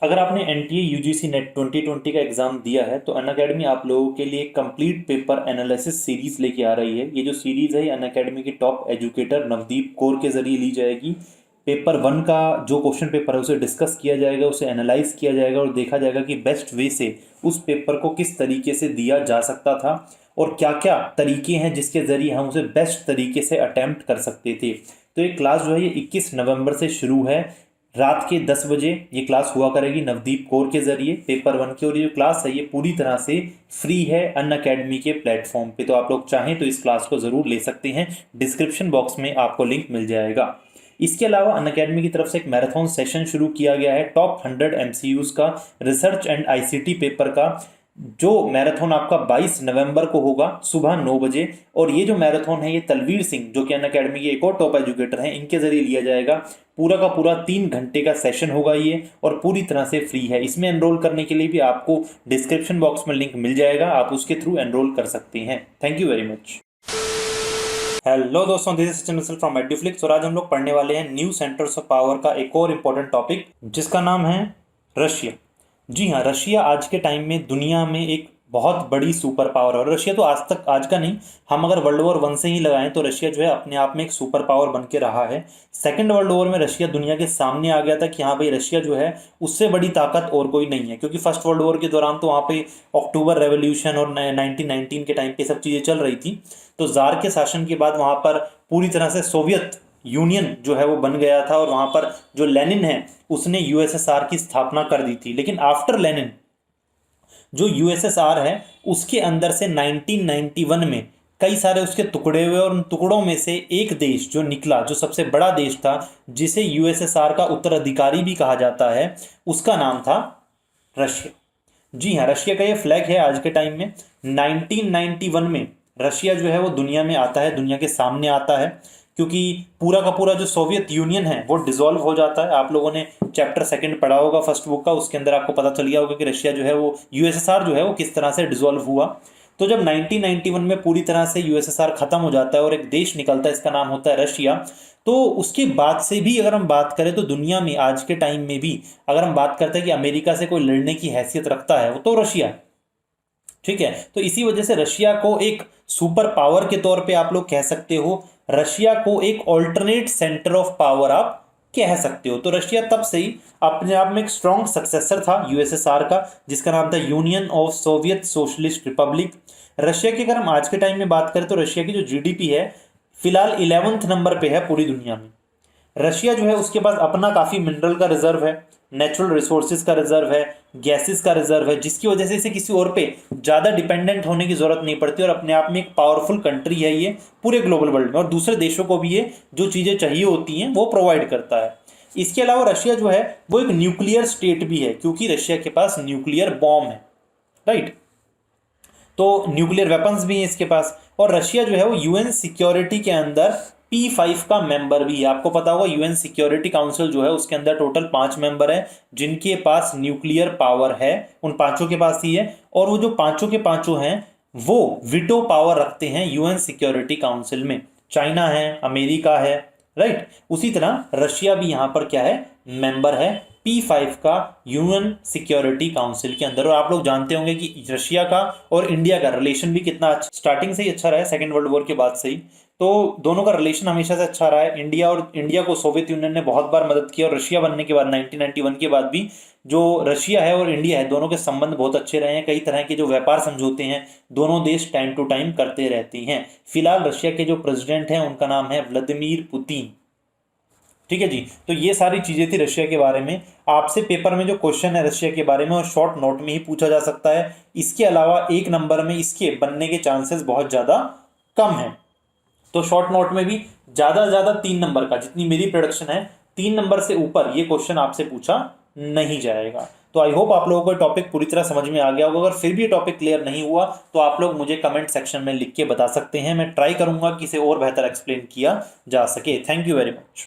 अगर आपने NTA UGC net 2020 का एग्जाम दिया है तो अनअकैडमी आप लोगों के लिए कंप्लीट पेपर एनालिसिस सीरीज लेके आ रही है। ये जो सीरीज है अनअकैडमी के टॉप एजुकेटर नवदीप कौर के जरिए ली जाएगी। पेपर 1 का जो क्वेश्चन पेपर है उसे डिस्कस किया जाएगा, उसे एनालाइज किया जाएगा और देखा जाएगा कि बेस्ट वे से उस पेपर को किस तरीके से दिया जा सकता था और क्या क्या तरीके हैं जिसके जरिए हम उसे बेस्ट तरीके से अटेम्प्ट कर सकते थे। तो ये क्लास जो है ये 21 नवंबर से शुरू है। रात के 10 बजे ये क्लास हुआ करेगी नवदीप कौर के जरिए पेपर 1 की। और ये जो क्लास है ये पूरी तरह से फ्री है अनअकैडमी के प्लेटफॉर्म पे। तो आप लोग चाहें तो इस क्लास को ज़रूर ले सकते हैं, डिस्क्रिप्शन बॉक्स में आपको लिंक मिल जाएगा। इसके अलावा अनअकैडमी की तरफ से एक मैराथन सेशन शुरू किया गया है टॉप 100 एमसीयूज का, रिसर्च एंड आईसीटी पेपर का, जो मैराथन आपका 22 नवंबर को होगा सुबह 9 बजे। और ये जो मैराथन है ये तलवीर सिंह जो कि अनअकैडमी के एक और टॉप एजुकेटर हैं इनके जरिए लिया जाएगा। पूरा का पूरा 3 घंटे का सेशन होगा ये और पूरी तरह से फ्री है। इसमें एनरोल करने के लिए भी आपको डिस्क्रिप्शन बॉक्स में लिंक मिल जाएगा, आप उसके थ्रू एनरोल कर सकते हैं। Thank you very much. Hello दोस्तों, दिस इज चंद्रसल फ्रॉम एडुफ्लिक्स और आज हम लोग पढ़ने वाले हैं न्यू सेंटर्स ऑफ पावर का एक और इम्पोर्टेंट टॉपिक जिसका नाम है रशिया। जी हाँ, रशिया आज के टाइम में दुनिया में एक बहुत बड़ी सुपर पावर है। और रशिया तो आज का नहीं, हम अगर वर्ल्ड वॉर 1 से ही लगाएं तो रशिया जो है अपने आप में एक सुपर पावर बन के रहा है। सेकेंड वर्ल्ड वॉर में रशिया दुनिया के सामने आ गया था कि हाँ भाई रशिया जो है उससे बड़ी ताकत और कोई नहीं है, क्योंकि फर्स्ट वर्ल्ड वॉर के दौरान तो वहाँ पे अक्टूबर रेवोल्यूशन और 1919 के टाइम पे सब चीज़ें चल रही थी। तो जार के शासन के बाद वहाँ पर पूरी तरह से सोवियत यूनियन जो है वो बन गया था और वहाँ पर जो लेनिन है उसने यूएसएसआर की स्थापना कर दी थी। लेकिन आफ्टर लेनिन जो यूएसएसआर है उसके अंदर से 1991 में कई सारे उसके टुकड़े हुए और उन टुकड़ों में से एक देश जो निकला, जो सबसे बड़ा देश था, जिसे यूएसएसआर का उत्तराधिकारी भी कहा जाता है, उसका नाम था रशिया। जी हाँ, रशिया का ये फ्लैग है आज के टाइम में। 1991 में रशिया जो है वो दुनिया में आता है, दुनिया के सामने आता है, क्योंकि पूरा का पूरा जो सोवियत यूनियन है वो डिसॉल्व हो जाता है। आप लोगों ने चैप्टर 2 पढ़ा होगा फर्स्ट बुक का, उसके अंदर आपको पता चल गया होगा कि रशिया जो है वो यूएसएसआर जो है वो किस तरह से डिसॉल्व हुआ। तो जब 1991 में पूरी तरह से यूएसएसआर खत्म हो जाता है और एक देश निकलता है, इसका नाम होता है रशिया। तो उसके बाद से भी अगर हम बात करें तो दुनिया में आज के टाइम में भी अगर हम बात करते हैं कि अमेरिका से कोई लड़ने की हैसियत रखता है वो तो रशिया है। ठीक है, तो इसी वजह से रशिया को एक सुपर पावर के तौर पे आप लोग कह सकते हो, रशिया को एक ऑल्टरनेट सेंटर ऑफ पावर आप कह सकते हो। तो रशिया तब से ही अपने आप में एक स्ट्रॉन्ग सक्सेसर था यूएसएसआर का, जिसका नाम था union of Soviet socialist Republic. Russia की अगर हम आज के टाइम में बात करें तो रशिया की जो जीडीपी है फिलहाल 11वें नंबर पे है पूरी दुनिया में। रशिया जो है उसके पास अपना काफ़ी मिनरल का रिजर्व है, नेचुरल रिसोर्सेज का रिजर्व है, गैसेस का रिजर्व है, जिसकी वजह से इसे किसी और पे ज़्यादा डिपेंडेंट होने की ज़रूरत नहीं पड़ती और अपने आप में एक पावरफुल कंट्री है ये पूरे ग्लोबल वर्ल्ड में, और दूसरे देशों को भी ये जो चीज़ें चाहिए होती हैं वो प्रोवाइड करता है। इसके अलावा रशिया जो है वो एक न्यूक्लियर स्टेट भी है, क्योंकि रशिया के पास न्यूक्लियर बॉम्ब है, राइट। तो न्यूक्लियर वेपन्स भी हैं इसके पास। और रशिया जो है वो यूएन सिक्योरिटी के अंदर P5 का मेंबर भी है। आपको पता होगा यूएन सिक्योरिटी काउंसिल जो है उसके अंदर टोटल 5 मेंबर हैं जिनके पास न्यूक्लियर पावर है, उन पांचों के पास ही है। और वो जो पांचों के पांचों हैं वो विटो पावर रखते हैं यूएन सिक्योरिटी काउंसिल में। चाइना है, अमेरिका है, राइट। उसी तरह रशिया भी यहाँ पर क्या है, मेंबर है P5 का यूएन सिक्योरिटी काउंसिल के अंदर। और आप लोग जानते होंगे कि रशिया का और इंडिया का रिलेशन भी कितना स्टार्टिंग से ही अच्छा रहा है, सेकेंड वर्ल्ड वॉर के बाद से ही। तो दोनों का रिलेशन हमेशा से अच्छा रहा है। इंडिया को सोवियत यूनियन ने बहुत बार मदद की और रशिया बनने के बाद 1991 के बाद भी जो रशिया है और इंडिया है दोनों के संबंध बहुत अच्छे रहे हैं। कई तरह के जो व्यापार समझौते हैं दोनों देश टाइम टू टाइम करते रहते हैं। फिलहाल रशिया के जो प्रेसिडेंट हैं उनका नाम है व्लादिमीर पुतिन। ठीक है जी, तो ये सारी चीज़ें थी रशिया के बारे में। आपसे पेपर में जो क्वेश्चन है रशिया के बारे में और शॉर्ट नोट में ही पूछा जा सकता है। इसके अलावा 1 नंबर में इसके बनने के चांसेस बहुत ज़्यादा कम हैं। तो शॉर्ट नोट में भी ज़्यादा से ज़्यादा 3 नंबर का, जितनी मेरी प्रोडक्शन है 3 नंबर से ऊपर ये क्वेश्चन आपसे पूछा नहीं जाएगा। तो आई होप आप लोगों को टॉपिक पूरी तरह समझ में आ गया होगा। अगर फिर भी ये टॉपिक क्लियर नहीं हुआ तो आप लोग मुझे कमेंट सेक्शन में लिख के बता सकते हैं, मैं ट्राई करूंगा कि इसे और बेहतर एक्सप्लेन किया जा सके। Thank you very much.